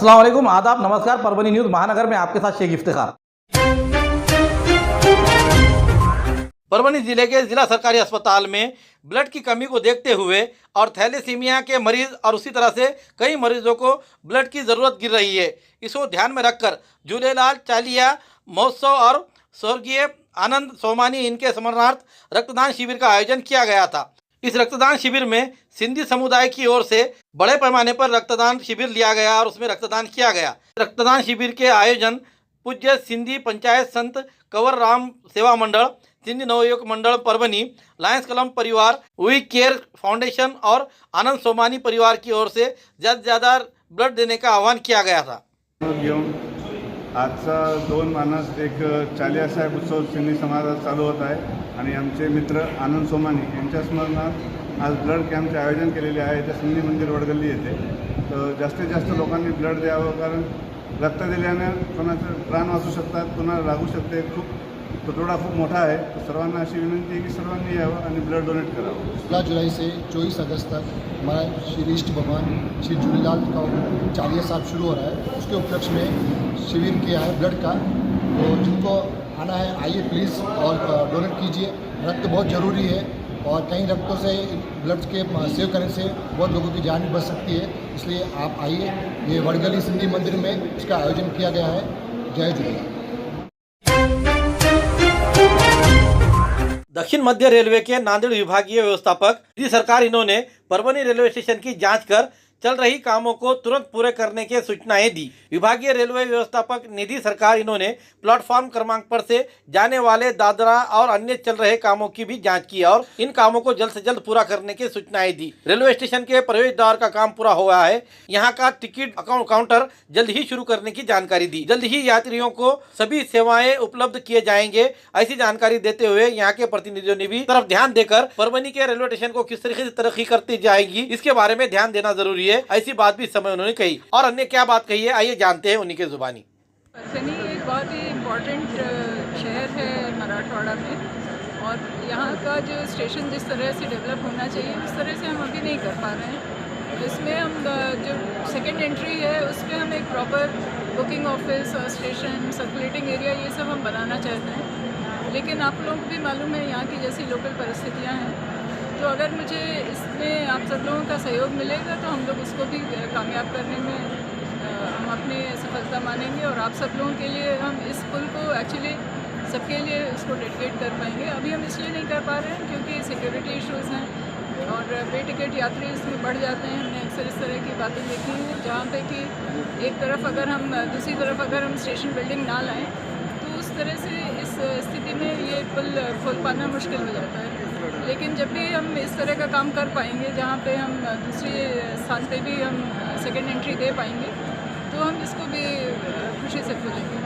अस्सलाम वालेकुम, आदाब, नमस्कार। परभनी न्यूज़ महानगर में आपके साथ शेख इफ्तिखार। परभनी जिले के जिला सरकारी अस्पताल में ब्लड की कमी को देखते हुए और थैलेसीमिया के मरीज और उसी तरह से कई मरीजों को ब्लड की ज़रूरत गिर रही है। इसको ध्यान में रखकर झूलेलाल चालिया महोत्सव और स्वर्गीय आनंद सोमानी इनके स्मरणार्थ रक्तदान शिविर का आयोजन किया गया था। इस रक्तदान शिविर में सिंधी समुदाय की ओर से बड़े पैमाने पर रक्तदान शिविर लिया गया और उसमें रक्तदान किया गया। रक्तदान शिविर के आयोजन पूज्य सिंधी पंचायत संत कंवर राम सेवा मंडल, सिंधी नवयुवक मंडल परभनी, लायंस क्लब परिवार, वी केयर फाउंडेशन और आनंद सोमानी परिवार की ओर से ज़्यादा से ज़्यादा ब्लड देने का आह्वान किया गया था। आजचा 2 मार्च एक चालिया साहेब उत्सव सिंधी समाजात चालू होत आहे आणि आमचे मित्र आनंद सोमानी यांच्या स्मरणार्थ आज ब्लड कॅम्पचे आयोजन केलेले आहे। त्या सिंधी मंदिर वडगल्ली येथे तर जास्तीत जास्त लोकांनी ब्लड द्यावं, कारण रक्त दिल्याने कोणाचं प्राण वाचू शकतात, कोणाला लागू शकते। तो तुटवडा खूप मोठा आहे। तो सर्वांना अशी विनंती आहे की सर्वांनी यावं आणि ब्लड डोनेट करावं। 16 जुलाई से 24 अगस्त तक हमारा श्री इष्ट भगवान श्री झूलेलाल का चालिया साहब शुरू हो रहा है। उसके उपलक्ष्य में शिविर किया है ब्लड का। तो जिनको आना है आइए प्लीज़ और डोनेट कीजिए। रक्त बहुत ज़रूरी है और कई रक्तों से ब्लड के सेव करने से बहुत लोगों की जान भी बच सकती है। इसलिए आप आइए। ये वडगली सिंधी मंदिर में इसका आयोजन किया गया है। जय झूलेलाल। दक्षिण मध्य रेलवे के नांदेड़ विभागीय व्यवस्थापक निधि सरकार इन्होंने परभनी रेलवे स्टेशन की जांच कर चल रही कामों को तुरंत पूरे करने की सूचनाएं दी। विभागीय रेलवे व्यवस्थापक निधि सरकार इन्होंने प्लेटफॉर्म क्रमांक पर से जाने वाले दादरा और अन्य चल रहे कामों की भी जांच की और इन कामों को जल्द से जल्द पूरा करने की सूचनाएं दी। रेलवे स्टेशन के प्रवेश द्वार का काम पूरा हुआ है। यहाँ का टिकट काउंटर जल्द ही शुरू करने की जानकारी दी। जल्द ही यात्रियों को सभी सेवाएं उपलब्ध किए जाएंगे, ऐसी जानकारी देते हुए यहाँ के प्रतिनिधियों ने भी तरफ ध्यान देकर परभनी के रेलवे स्टेशन को किस तरीके से तरक्की करती जाएगी इसके बारे में ध्यान देना जरूरी है, ऐसी बात भी इस समय उन्होंने कही। और अन्य क्या बात कही है, आइए जानते हैं उन्हीं के जुबानी। परभनी एक बहुत ही इम्पोर्टेंट शहर है मराठवाड़ा में और यहाँ का जो स्टेशन जिस तरह से डेवलप होना चाहिए उस तरह से हम अभी नहीं कर पा रहे हैं। तो इसमें हम जो सेकेंड एंट्री है उस पर हम एक प्रॉपर बुकिंग ऑफिस और स्टेशन सर्कुलेटिंग एरिया ये सब हम बनाना चाहते हैं। लेकिन आप लोगों को भी मालूम है यहाँ की जैसी लोकल परिस्थितियाँ हैं। तो अगर मुझे इसमें आप सब लोगों का सहयोग मिलेगा तो हम लोग उसको भी कामयाब करने में हम अपनी सफलता मानेंगे और आप सब लोगों के लिए हम इस पुल को एक्चुअली सबके लिए उसको डेडिकेट कर पाएंगे। अभी हम इसलिए नहीं कर पा रहे हैं क्योंकि सिक्योरिटी इश्यूज़ हैं और बे टिकट यात्री इसमें बढ़ जाते हैं। हमने अक्सर इस तरह की बातें देखी हैं जहाँ पे कि एक तरफ अगर हम दूसरी तरफ अगर हम स्टेशन बिल्डिंग ना लाएँ तो उस तरह से इस स्थिति में ये पुल खोल पाना मुश्किल हो जाता है। लेकिन जब भी हम इस तरह का काम कर पाएंगे जहाँ पे हम दूसरे स्थान पे भी हम सेकेंड एंट्री दे पाएंगे तो हम इसको भी खुशी से खोलेंगे।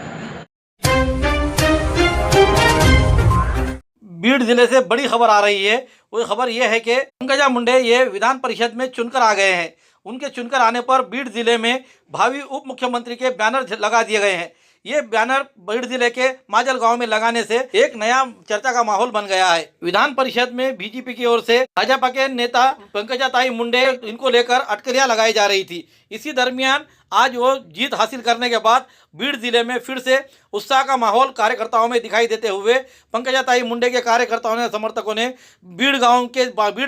बीड़ जिले से बड़ी खबर आ रही है। वो खबर ये है कि पंकजा मुंडे ये विधान परिषद में चुनकर आ गए हैं। उनके चुनकर आने पर बीड़ जिले में भावी उप मुख्यमंत्री के बैनर लगा दिए गए हैं। ये बैनर बीड़ जिले के माजल गांव में लगाने से एक नया चर्चा का माहौल बन गया है। विधान परिषद में बीजेपी की ओर से भाजपा के नेता पंकजाताई मुंडे इनको लेकर अटकलियां लगाई जा रही थी। इसी दरमियान आज वो जीत हासिल करने के बाद बीड़ जिले में फिर से उत्साह का माहौल कार्यकर्ताओं में दिखाई देते हुए पंकजाताई मुंडे के कार्यकर्ताओं ने समर्थकों ने बीड़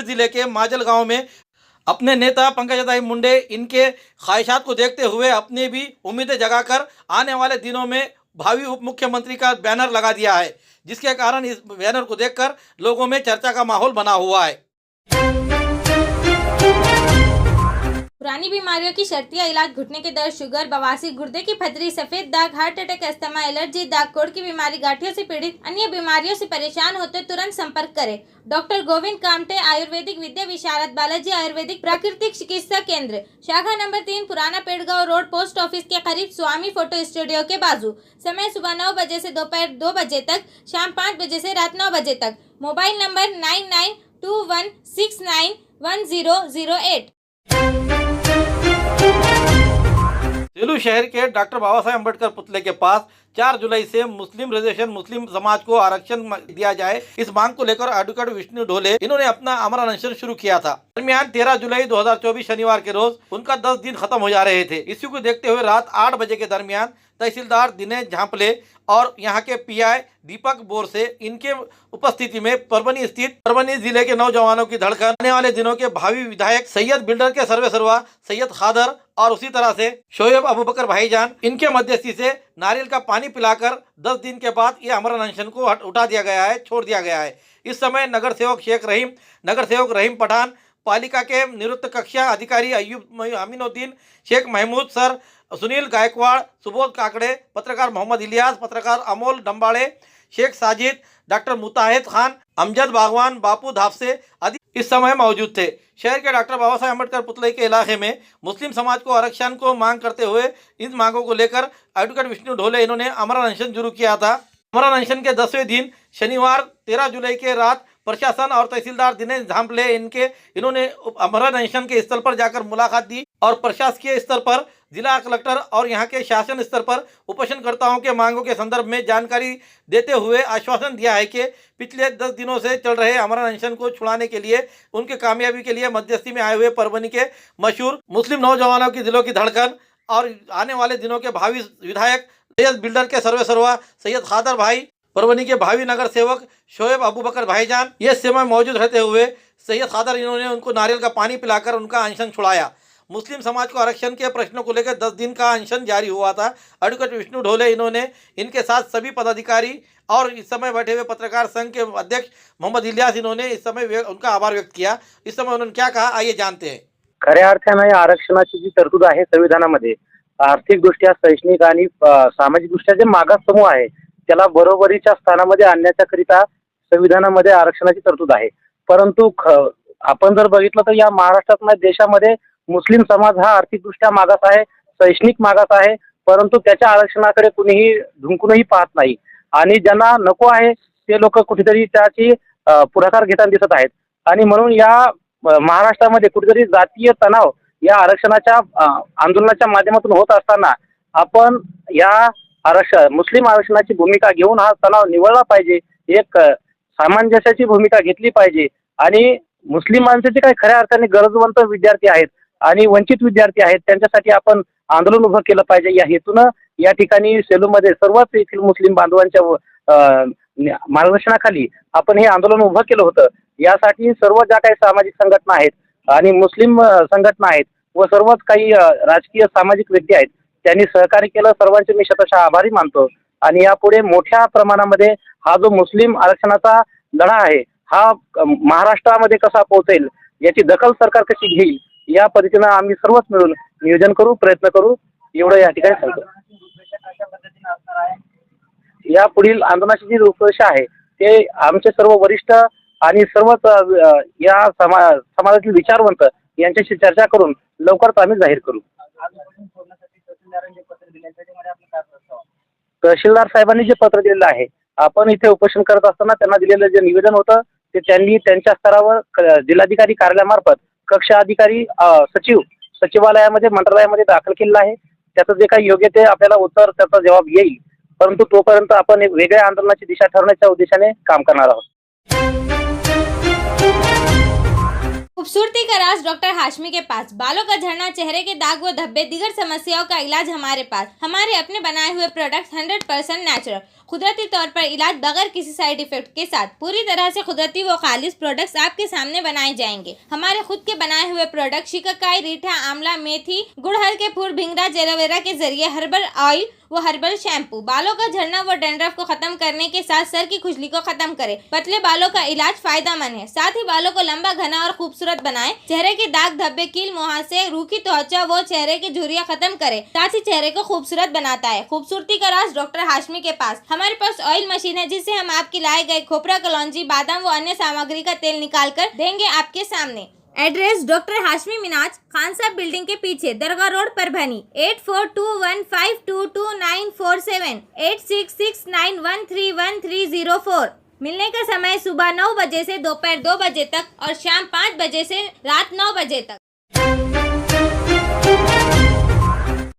जिले के माजल गाँव में अपने नेता पंकजाताई मुंडे इनके ख्वाहिशात को देखते हुए अपनी भी उम्मीदें जगाकर आने वाले दिनों में भावी उप मुख्यमंत्री का बैनर लगा दिया है, जिसके कारण इस बैनर को देखकर लोगों में चर्चा का माहौल बना हुआ है। पुरानी बीमारियों की शर्तिया इलाज, घुटने के दर्द, शुगर, बवासीर, गुर्दे की पथरी, सफेद दाग, हार्ट अटैक, अस्थमा, एलर्जी, दाग कोड़ की बीमारी, गांठियों से पीड़ित अन्य बीमारियों से परेशान होते तुरंत संपर्क करें। डॉक्टर गोविंद कामटे, आयुर्वेदिक विद्या विशारद, बालाजी आयुर्वेदिक प्राकृतिक चिकित्सा केंद्र, शाखा नंबर 3, पुराना पेड़गांव रोड, पोस्ट ऑफिस के करीब, स्वामी फोटो स्टूडियो के बाजू। समय सुबह 9 बजे से दोपहर 2 बजे तक, शाम 5 बजे से रात 9 बजे तक। Mobile number 9921691008। सेलू शहर के डॉक्टर बाबा साहेब अम्बेडकर पुतले के पास 4 जुलाई से मुस्लिम रिजर्वेशन मुस्लिम समाज को आरक्षण दिया जाए, इस मांग को लेकर एडवोकेट विष्णु ढोले इन्होंने अपना आमरण अनशन शुरू किया था। दरमियान 13 जुलाई 2024 शनिवार के रोज उनका 10 दिन खत्म हो जा रहे थे। इसी को देखते हुए रात 8 बजे के दरमियान तहसीलदार दिनेश झांपले और यहाँ के पीआई दीपक बोरसे इनके उपस्थिति में परभनी जिले के नौजवानों की धड़कन, आने वाले दिनों के भावी विधायक सैयद बिल्डर के सर्वेसर्वा सैयद खादर और उसी तरह से शोएब अबू बकर भाईजान इनके मध्यस्थी से नारियल का पानी पिलाकर 10 दिन के बाद ये आमरण अनशन को उठा दिया गया है, छोड़ दिया गया है। इस समय नगर सेवक रहीम पठान, पालिका के निवृत्त कक्षा अधिकारी अयूब अमीनुद्दीन, शेख महमूद सर, सुनील गायकवाड़, सुबोध काकड़े, पत्रकार मोहम्मद इलियास, पत्रकार अमोल डंबाड़े, शेख साजिद, डॉक्टर मुताहिद खान, अमजद बागवान, बापू धापसे आदि इस समय मौजूद थे। शहर के डॉक्टर बाबा साहेब अम्बेडकर पुतले के इलाके में मुस्लिम समाज को आरक्षण को मांग करते हुए इन मांगों को लेकर एडवोकेट विष्णु ढोले इन्होंने आमरण अनशन शुरू किया था। आमरण अनशन के 10वें दिन शनिवार 13 जुलाई के रात प्रशासन और तहसीलदार दिनेश झांपले इन्होंने आमरण अनशन के स्थल पर जाकर मुलाकात दी और प्रशासकीय स्तर पर जिला कलेक्टर और यहाँ के शासन स्तर पर उपोषणकर्ताओं के मांगों के संदर्भ में जानकारी देते हुए आश्वासन दिया है कि पिछले 10 दिनों से चल रहे आमरण अनशन को छुड़ाने के लिए उनके कामयाबी के लिए मध्यस्थी में आए हुए परभनी के मशहूर मुस्लिम नौजवानों की दिलों की धड़कन और आने वाले दिनों के भावी विधायक सैयद बिल्डर के सर्वेसर्वा सैयद खादर भाई, परभनी के भावी नगर सेवक शोएब अबू बकर भाईजान ये समय मौजूद रहते हुए सैयद खादर इन्होंने उनको नारियल का पानी पिलाकर उनका अनशन छुड़ाया। मुस्लिम समाज को आरक्षण के प्रश्नों को लेकर 10 दिन का अनशन जारी हुआ था। एडवोकेट विष्णु ढोले इन्होंने इनके साथ सभी पदाधिकारी और इस समय बैठे हुए पत्रकार संघ के अध्यक्ष मोहम्मद इलियास इन्होंने इस समय उनका आभार व्यक्त किया। इस समय उन्होंने क्या कहा, आइए जानते हैं। खऱ्या अर्थाने आरक्षणाची जी तरतूद आहे संविधानामध्ये आर्थिकदृष्ट्या, शैक्षणिक आणि सामाजिकदृष्ट्या जे मागास समूह आहे त्याला बरोबरीच्या स्थानामध्ये आणण्याच्याकरिता संविधानामध्ये आरक्षणाची तरतूद आहे। परंतु आपण जर बघितलं तर या महाराष्ट्रात देशामध्ये मुस्लिम समाज हा आर्थिकदृष्ट्या मागास आहे, शैक्षणिक मागास आहे, परंतु त्याच्या आरक्षणाकडे कुणीही झुंकूनही पाहत नाही आणि ज्यांना नको आहे ते लोक कुठेतरी त्याची पुढाकार घेताना दिसत आहेत। आणि म्हणून या महाराष्ट्रामध्ये कुठेतरी जातीय तणाव या आरक्षणाच्या आंदोलनाच्या माध्यमातून होत असताना आपण या मुस्लिम आरक्षणाची भूमिका घेऊन हा तणाव निवळला पाहिजे, एक सामंजस्याची भूमिका घेतली पाहिजे आणि मुस्लिमांचे जे काही खऱ्या अर्थाने गरजवंत विद्यार्थी आहेत आणि वंचित विद्यार्थी आहेत त्यांच्यासाठी आपण आंदोलन उभं केलं पाहिजे। या हेतूनं या ठिकाणी सेलूमध्ये सर्वच येथील मुस्लिम बांधवांच्या मार्गदर्शनाखाली आपण हे आंदोलन उभं केलं होतं। यासाठी सर्व ज्या काही सामाजिक संघटना आहेत आणि मुस्लिम संघटना आहेत व सर्वच काही राजकीय सामाजिक व्यक्ती आहेत त्यांनी सहकार्य केलं, सर्वांचे मी शतशः आभारी मानतो। आणि यापुढे मोठ्या प्रमाणामध्ये हा जो मुस्लिम आरक्षणाचा लढा आहे हा महाराष्ट्रामध्ये कसा पोहोचेल याची दखल सरकार कशी घेईल या पद्धतीनं आम्ही सर्वच मिळून नियोजन करू, प्रयत्न करू, एवढं या ठिकाणी सांगतो। या पुढील आंदोलनाची जी रूपरेषा आहे ते आमचे सर्व वरिष्ठ आणि सर्वच या समाजातील विचारवंत यांच्याशी चर्चा करून लवकरच आम्ही जाहीर करू। तहसीलदार साहेबांनी जे पत्र दिलेलं आहे, आपण इथे उपोषण करत असताना त्यांना दिलेलं जे निवेदन होतं ते त्यांनी त्यांच्या स्तरावर जिल्हाधिकारी कार्यालयामार्फत कक्ष अधिकारी सचिवालयामध्ये मंत्रालयामध्ये दाखल केलेलं आहे। त्याचं जे काही योग्य ते आपल्याला उत्तर त्याचा जबाब येईल, परंतु तोपर्यंत आपण एक वेगळ्या आंदोलनाची दिशा ठरवण्याच्या उद्देशाने काम करणार आहोत। खूबसूरती का राज डॉक्टर हाशमी के पास, बालों का झड़ना, चेहरे के दाग व धब्बे, दीगर समस्याओं का इलाज हमारे पास। हमारे अपने बनाए हुए प्रोडक्ट्स 100% नेचुरल, कुदरती तौर पर इलाज बगैर किसी साइड इफेक्ट के साथ पूरी तरह से कुदरती व खालिश प्रोडक्ट्स आपके सामने बनाए जाएंगे। हमारे खुद के बनाए हुए प्रोडक्ट शिकाकाई, रीठा, आंवला, मेथी, गुड़हल के फूल, भिंगरा, एलोवेरा के जरिए हर्बल ऑयल वो हर्बल शैम्पू बालों का झड़ना व डैंड्रफ को खत्म करने के साथ सर की खुजली को खत्म करे। पतले बालों का इलाज फायदेमंद है, साथ ही बालों को लंबा, घना और खूबसूरत बनाए। चेहरे के दाग धब्बे, कील, मुहासे, रूखी त्वचा वो चेहरे की झुर्रियां खत्म करे, साथ ही चेहरे को खूबसूरत बनाता है। खूबसूरती का राज डॉक्टर हाशमी के पास। हमारे पास ऑयल मशीन है जिससे हम आपकी लाए गए खोपरा, कलौंजी, बादाम व अन्य सामग्री का तेल निकाल कर देंगे आपके सामने। एड्रेस डॉक्टर हाशमी मिनाज, खान साहब बिल्डिंग के पीछे, दरगाह रोड, परभनी। 8421522947, 8669131304। मिलने का समय सुबह 9 बजे से दोपहर 2 बजे तक और शाम 5 बजे से रात 9 बजे तक।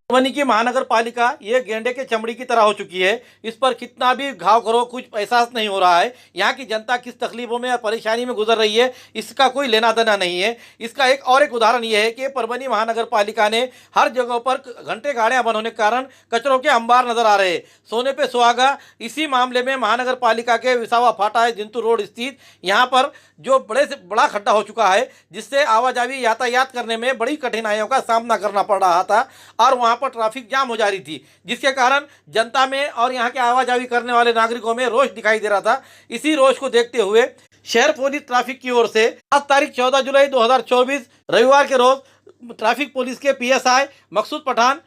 परभनी की महानगर पालिका ये गेंडे के चमड़ी की तरह हो चुकी है। इस पर कितना भी घाव करो कुछ एहसास नहीं हो रहा है। यहाँ की जनता किस तकलीफों में और परेशानी में गुजर रही है इसका कोई लेना देना नहीं है। इसका एक उदाहरण ये है कि परभनी महानगर पालिका ने हर जगहों पर घंटे गाड़ियां बंद होने के कारण कचरों के अंबार नजर आ रहे हैं। सोने पे सुहागा। इसी मामले में महानगर पालिका के विसावा फाटा है जिंतू रोड स्थित यहाँ पर जो बड़े से बड़ा खड्डा हो चुका है, जिससे आवाजाही यातायात करने में बड़ी कठिनाइयों का सामना करना पड़ रहा था और वहां पर ट्रैफिक जाम हो जा रही थी, जिसके कारण जनता में और यहाँ के आवाजाही करने वाले नागरिकों में रोष दिखाई दे रहा था। इसी रोष को देखते हुए शहर पुलिस ट्रैफिक की ओर से आज तारीख 14 जुलाई 2024 रविवार के रोज ट्रैफिक पुलिस के पीएसआई मकसूद पठान,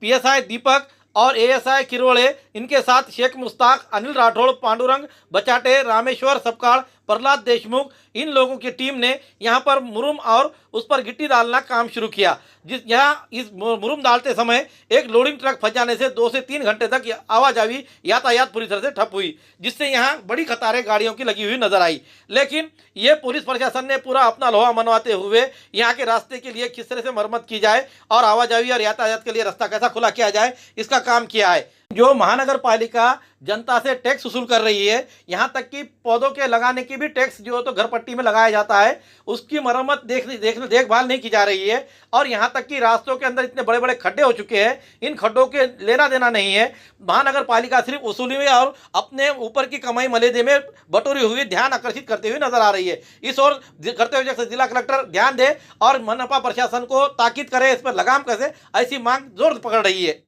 पीएसआई दीपक और एएसआई किरोड़े, इनके साथ शेख मुश्ताक, अनिल राठौड़, पांडुरंग बचाटे, रामेश्वर सबकाड़, प्रहलाद देशमुख, इन लोगों की टीम ने यहां पर मुरुम और उस पर गिट्टी डालना काम शुरू किया। इस मुरुम डालते समय एक लोडिंग ट्रक फंस जाने से 2 से 3 घंटे तक आवाजाही यातायात पूरी तरह से ठप हुई, जिससे यहां बड़ी कतारें गाड़ियों की लगी हुई नजर आई। लेकिन ये पुलिस प्रशासन ने पूरा अपना लोहा मनवाते हुए यहाँ के रास्ते के लिए किस तरह से मरम्मत की जाए और आवाजाही और यातायात के लिए रास्ता कैसा खुला किया जाए इसका काम किया है। जो महानगर पालिका जनता से टैक्स वसूल कर रही है, यहाँ तक कि पौधों के लगाने की भी टैक्स जो तो घर पट्टी में लगाया जाता है उसकी मरम्मत देखभाल नहीं की जा रही है। और यहाँ तक कि रास्तों के अंदर इतने बड़े बड़े खड्डे हो चुके हैं, इन खड्डों के लेना देना नहीं है। महानगर पालिका सिर्फ वसूली में और अपने ऊपर की कमाई मलेदे में बटोरी हुई ध्यान आकर्षित करते हुए नजर आ रही है। इस ओर करते हुए जैसे जिला कलेक्टर ध्यान दे और मनपा प्रशासन को ताकीद करे, इस पर लगाम कसे, ऐसी मांग जोर पकड़ रही है।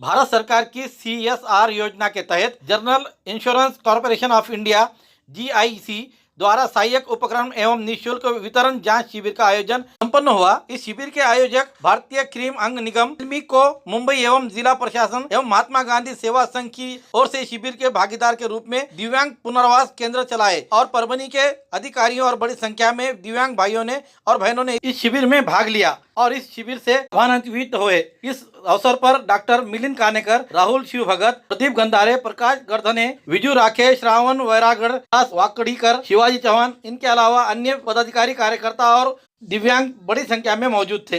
भारत सरकार की CSR योजना के तहत general insurance corporation of India GIC द्वारा सहायक उपकरण एवं निःशुल्क वितरण जांच शिविर का आयोजन संपन्न हुआ। इस शिविर के आयोजक भारतीय क्रीम अंग निगम को मुंबई एवं जिला प्रशासन एवं महात्मा गांधी सेवा संघ की ओर से शिविर के भागीदार के रूप में दिव्यांग पुनर्वास केंद्र चलाए और परभनी के अधिकारियों और बड़ी संख्या में दिव्यांग भाइयों ने और बहनों ने इस शिविर में भाग लिया और इस शिविर से लाभान्वित हुए। इस अवसर पर डॉक्टर मिलिंद कानेकर, राहुल शिव भगत, प्रदीप गंधारे, प्रकाश गर्धने, विजू राखे, श्रावण वैरागढ़, वाकड़ीकर, शिवाजी चौहान, इनके अलावा अन्य पदाधिकारी, कार्यकर्ता और दिव्यांग बड़ी संख्या में मौजूद थे।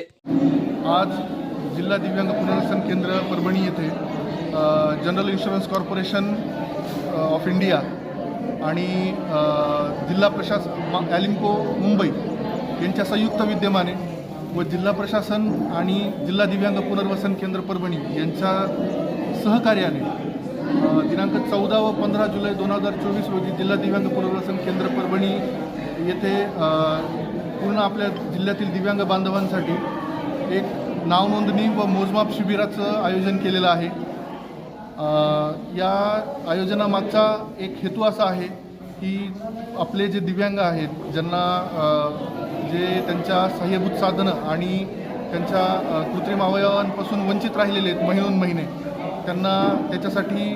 आज जिल्हा दिव्यांग पुनर्वसन केंद्र परभणी येथे general insurance corporation of India आणि जिल्हा प्रशासन ॲलिम्को मुंबई यांच्या संयुक्त विद्यमाने व जिल्हा प्रशासन आणि जिल्हा दिव्यांग पुनर्वसन केंद्र परभणी यांच्या सहकार्याने दिनांक 14 व 15 जुलै 2024 रोजी जिल्हा दिव्यांग पुनर्वसन केंद्र परभणी येथे पूर्ण आपल्या जिल्ह्यातील दिव्यांग बांधवांसाठी एक नावनोंदणी व मोजमाप शिबिराचं आयोजन केलेलं आहे। या आयोजनामागचा एक हेतू असा आहे की आपले जे दिव्यांग आहेत, ज्यांना जे त्यांच्या सहाय्यभूत साधनं आणि त्यांच्या कृत्रिम अवयवांपासून वंचित राहिलेले आहेत महिने, त्यांना त्याच्यासाठी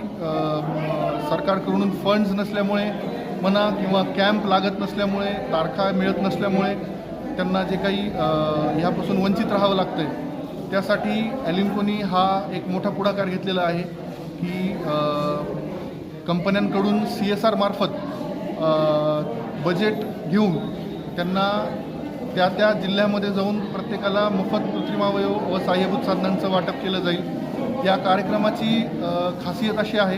सरकारकडून फंड्स नसल्यामुळे म्हणा किंवा कॅम्प लागत नसल्यामुळे, तारखा मिळत नसल्यामुळे त्यांना जे काही ह्यापासून वंचित राहावं लागतं आहे, त्यासाठी ॲलिम्कोनी हा एक मोठा पुढाकार घेतलेला आहे की कंपन्यांकडून CSR मार्फत बजेट घेऊन त्यांना त्या जिल्ह्यामध्ये जाऊन प्रत्येकाला मोफत कृत्रिम अवयव व सहाय्यभूत साधनांचं वाटप केलं जाईल। या कार्यक्रमाची खासियत अशी आहे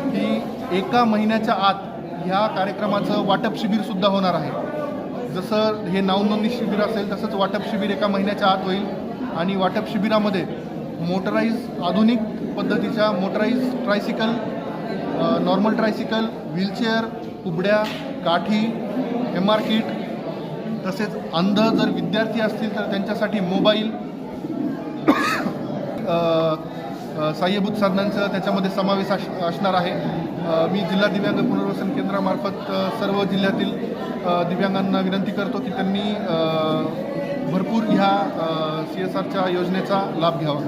की एका महिन्याच्या आत ह्या कार्यक्रमाचं वाटप शिबिरसुद्धा होणार आहे। जसं हे नावनोंदणी शिबिर असेल तसंच वाटप शिबिर एका महिन्याच्या आत होईल आणि वाटप शिबिरामध्ये आधुनिक पद्धतीच्या motorised tricycle, normal tricycle, wheelchair, कुबड्या, काठी, MR किट, तसेच अंध जर विद्यार्थी असतील तर त्यांच्यासाठी मोबाईल, सहाय्यभूत साधनांचा त्याच्यामध्ये समावेश असणार आहे। मी जिल्हा दिव्यांग पुनर्वसन केंद्रामार्फत सर्व जिल्ह्यातील दिव्यांगांना विनंती करतो की त्यांनी भरपूर ह्या CSRच्या योजनेचा लाभ घ्यावा।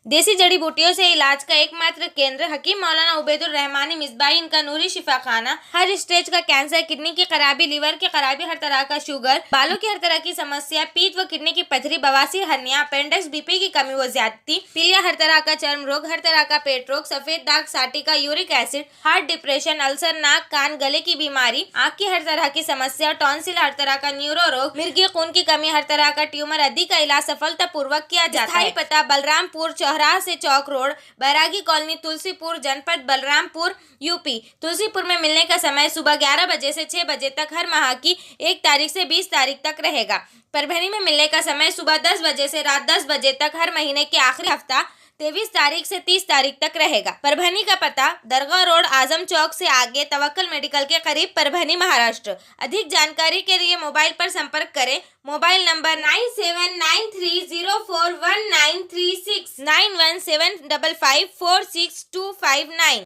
देसी जड़ी बूटियों से इलाज का एकमात्र केंद्र हकीम मौलाना उबैदुर रहमानी मिसबाही इनका नूरी शिफा खाना। हर स्टेज का कैंसर, किडनी की खराबी, लीवर की खराबी, हर तरह का शुगर, बालों की हर तरह की समस्या, पीठ व किडनी की पथरी, बवासीर, हर्निया, अपेंडिक्स, बीपी की कमी व ज्यादती, पीलिया, हर तरह का चर्म रोग, हर तरह का पेट रोग, सफेद दाग, sciatica, uric acid, heart, depression, ulcer, नाक, कान, गले की बीमारी, आँख की हर तरह की समस्या, टॉन्सिल, हर तरह का न्यूरो रोग, मिर्गी खून की कमी, हर तरह का ट्यूमर आदि का इलाज सफलतापूर्वक किया जाता है। पता बलरामपुर चौराहा से चौक रोड, बैरागी कॉलोनी, तुलसीपुर, जनपद बलरामपुर, यूपी। तुलसीपुर में मिलने का समय सुबह 11 बजे से 6 बजे तक हर माह की 1 तारीख से 20 तारीख तक रहेगा। परभणी में मिलने का समय सुबह 10 बजे से रात 10 बजे तक हर महीने के आखिरी हफ्ता 23 तारीख से 30 तारीख तक रहेगा। परभणी का पता दरगाह रोड, आजम चौक से आगे, तवक्कल मेडिकल के करीब, परभणी, महाराष्ट्र। अधिक जानकारी के लिए मोबाइल पर संपर्क करें। Mobile number 9793041936 9175546259।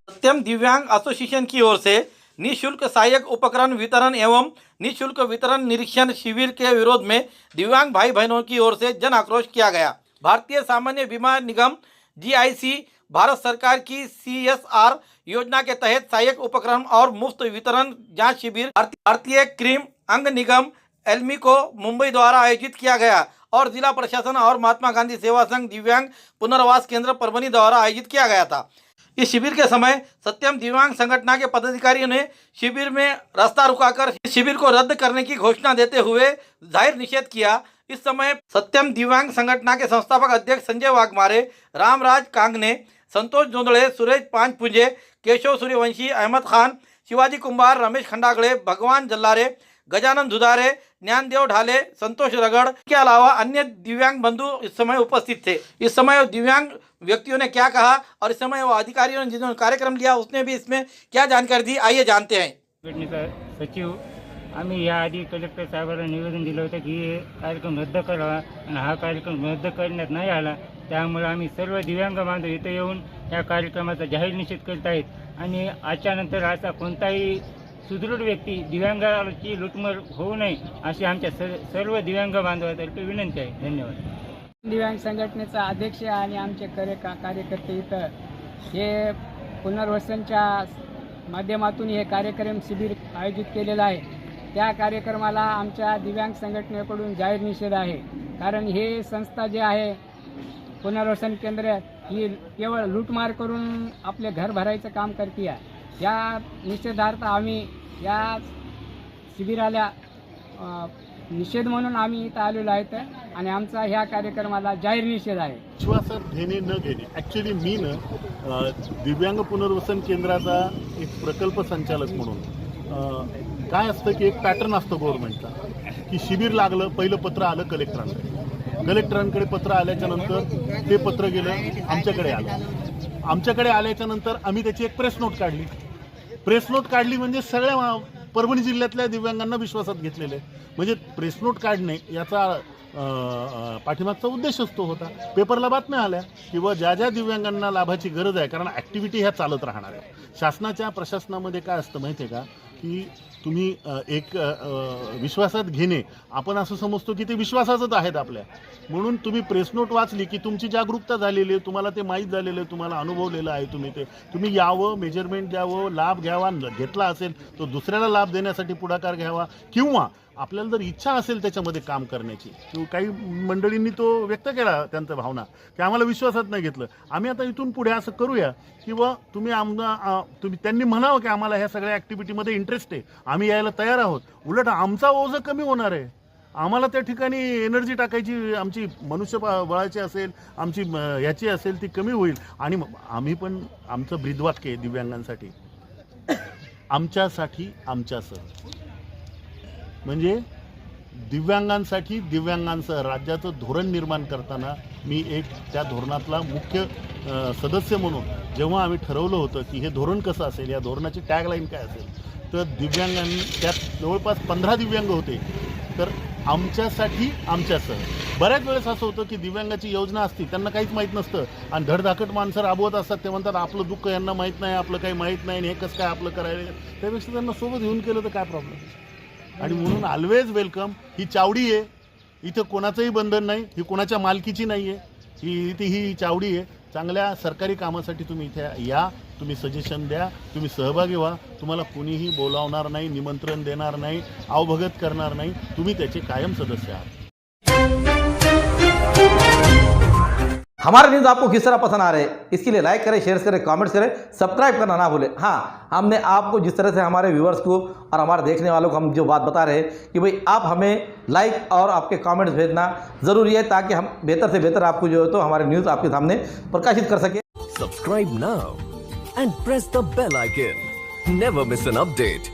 सत्यम दिव्यांग एसोसिएशन की ओर से निःशुल्क सहायक उपकरण वितरण एवं निःशुल्क वितरण निरीक्षण शिविर के विरोध में दिव्यांग भाई बहनों की ओर से जन आक्रोश किया गया। भारतीय सामान्य बीमा निगम GIC भारत सरकार की CSR योजना के तहत सहायक उपकरण और मुफ्त वितरण जांच शिविर भारतीय क्रीम अंग निगम एल्मिको मुंबई द्वारा आयोजित किया गया और जिला प्रशासन और महात्मा गांधी सेवा संघ दिव्यांग पुनर्वास केंद्र परभणी द्वारा आयोजित किया गया था। इस शिविर के समय सत्यम दिव्यांग संगठन के पदाधिकारियों ने शिविर में रास्ता रुकाकर शिविर को रद्द करने की घोषणा देते हुए जाहिर निषेध किया। इस समय सत्यम दिव्यांग संगठन के संस्थापक अध्यक्ष संजय वाघमारे, रामराज कांगने, संतोष जोंदड़े, सुरेश पांचपुंजे, केशव सूर्यवंशी, अहमद खान, शिवाजी कुंभार, रमेश खंडागड़े, भगवान जल्लारे, गजानन धुदारे, ज्ञानदेव ढाले, संतोष रगड़ के अलावा अन्य दिव्यांग बंधु इस समय उपस्थित थे। इस समय दिव्यांग व्यक्तियों ने क्या कहा और इस समय वो अधिकारियों ने जिन्होंने कार्यक्रम लिया उसने भी इसमें क्या जानकारी दी, आइए जानते हैं। संघटनेचा सचिव आम्ही याआधी कलेक्टर साहेबांना निवेदन दिलं होतं की हे कार्यक्रम रद्द करावा आणि हा कार्यक्रम रद्द करण्यात नाही आला। त्यामुळे आम्ही सर्व दिव्यांग बांधव इथे येऊन या कार्यक्रमाचा जाहीर निषेध करत आहेत आणि आजच्यानंतर असा कोणताही सुदृढ व्यक्ती दिव्यांगाची लुटमर होऊ नये अशी आमच्या सर्व दिव्यांग बांधवातर्फे विनंती आहे। धन्यवाद। दिव्यांग संघटनेचा अध्यक्ष आणि आमचे कार्यकर्ते इथं हे पुनर्वसनच्या माध्यमातून हे कार्यक्रम शिबिर आयोजित केलेलं आहे। त्या कार्यक्रमाला आमच्या दिव्यांग संघटनेकडून जाहीर निषेध आहे। कारण हे संस्था जे आहे पुनर्वसन केंद्र ही केवळ लूटमार करून आपले घर भरायचं काम करते आहे। या निषेधार्थ आम्ही या शिबिराला निषेध म्हणून आम्ही इथं आलेलो आहेत आणि आमचा ह्या कार्यक्रमाला जाहीर निषेध आहे। विश्वासात घेणे न घेणे ॲक्च्युली मी दिव्यांग पुनर्वसन केंद्राचा एक प्रकल्प संचालक म्हणून काय असतं की एक पॅटर्न असतो गव्हर्नमेंटचा की शिबिर लागलं, पहिलं पत्र आलं कलेक्टरांकडे पत्र आल्याच्या नंतर ते पत्र गेलं आमच्याकडे आल्याच्या नंतर आम्ही त्याची एक प्रेस नोट काढली म्हणजे सगळ्या परभणी जिल्ह्यातल्या दिव्यांगांना विश्वासात घेतलेले म्हणजे प्रेस नोट काढणे याचा पाठीमागचा उद्देशच तो होता। पेपरला बातम्या आल्या किंवा ज्या ज्या दिव्यांगांना लाभाची गरज आहे कारण ॲक्टिव्हिटी ह्या चालत राहणार आहे। शासनाच्या प्रशासनामध्ये काय असतं माहिती आहे का की तुम्ही एक विश्वासात घेणे आपण असं समजतो की ते विश्वासाचंच आहेत आपल्या म्हणून तुम्ही प्रेस नोट वाचली की तुमची जागरूकता झालेली आहे, तुम्हाला ते माहीत झालेलं आहे, तुम्हाला अनुभवलेलं आहे, तुम्ही यावं, मेजरमेंट द्यावं, लाभ घ्यावा, घेतला असेल तो दुसऱ्याला लाभ देण्यासाठी पुढाकार घ्यावा किंवा आपल्याला जर इच्छा असेल त्याच्यामध्ये काम करण्याची। काही मंडळींनी तो व्यक्त केला त्यांचा भावना की आम्हाला विश्वासात नाही घेतलं। आम्ही आता इथून पुढे असं करूया किंवा तुम्ही त्यांनी म्हणावं की आम्हाला ह्या सगळ्या ॲक्टिव्हिटीमध्ये इंटरेस्ट आहे, आम्ही यायला तयार आहोत। उलट आमचा ओझं कमी होणार आहे, आम्हाला त्या ठिकाणी एनर्जी टाकायची आमची मनुष्यबळाची असेल, आमची ह्याची असेल ती कमी होईल आणि आम्ही पण आमचं ब्रीदवाक्य आहे दिव्यांगांसाठी आमच्यासाठी आमच्यासह म्हणजे दिव्यांगांसाठी दिव्यांगांसह राज्याचं धोरण निर्माण करताना मी एक त्या धोरणातला मुख्य सदस्य म्हणून जेव्हा आम्ही ठरवलं होतं की हे धोरण कसं असेल, या धोरणाची टॅगलाईन काय असेल, तर दिव्यांगांनी त्यात जवळपास 15 दिव्यांग होते तर आमच्यासाठी आमच्यासह। बऱ्याच वेळेस असं होतं की दिव्यांगाची योजना असती त्यांना काहीच माहीत नसतं आणि धडधाकट माणसं राबवत असतात, ते म्हणतात आपलं दुःख यांना माहीत नाही, आपलं काही माहीत नाही आणि हे कसं काय आपलं करायला, त्यापेक्षा त्यांना सोबत घेऊन केलं तर काय प्रॉब्लेम। आणि म्हणून ऑलवेज वेलकम, ही चावडी आहे इथं कोणाचंही बंधन नाही, ही कोणाच्या मालकीची नाही आहे, ही चावडी आहे. चांगल्या सरकारी कामासाठी तुम्ही इथे या, तुम्ही सजेशन द्या, तुम्ही सहभागी व्हा. तुम्हाला कुणीही बोलावणार नाही, निमंत्रण देणार नाही, अवभगत करणार नाही. तुम्ही त्याचे कायम सदस्य आहात. हमारे न्यूज़ आपको किस तरह पसंद आ रहे हैं, इसके लिए लाइक करें, शेयर करें, कमेंट्स करें, सब्सक्राइब करना ना भूलें. हाँ, हमने आपको जिस तरह से हमारे व्यूअर्स को और हमारे देखने वालों को हम जो बात बता रहे हैं कि भाई आप हमें लाइक और आपके कमेंट्स भेजना ज़रूरी है, ताकि हम बेहतर से बेहतर आपको जो है तो हमारे न्यूज़ आपके सामने प्रकाशित कर सकें. Subscribe now and press the bell icon. Never miss an update.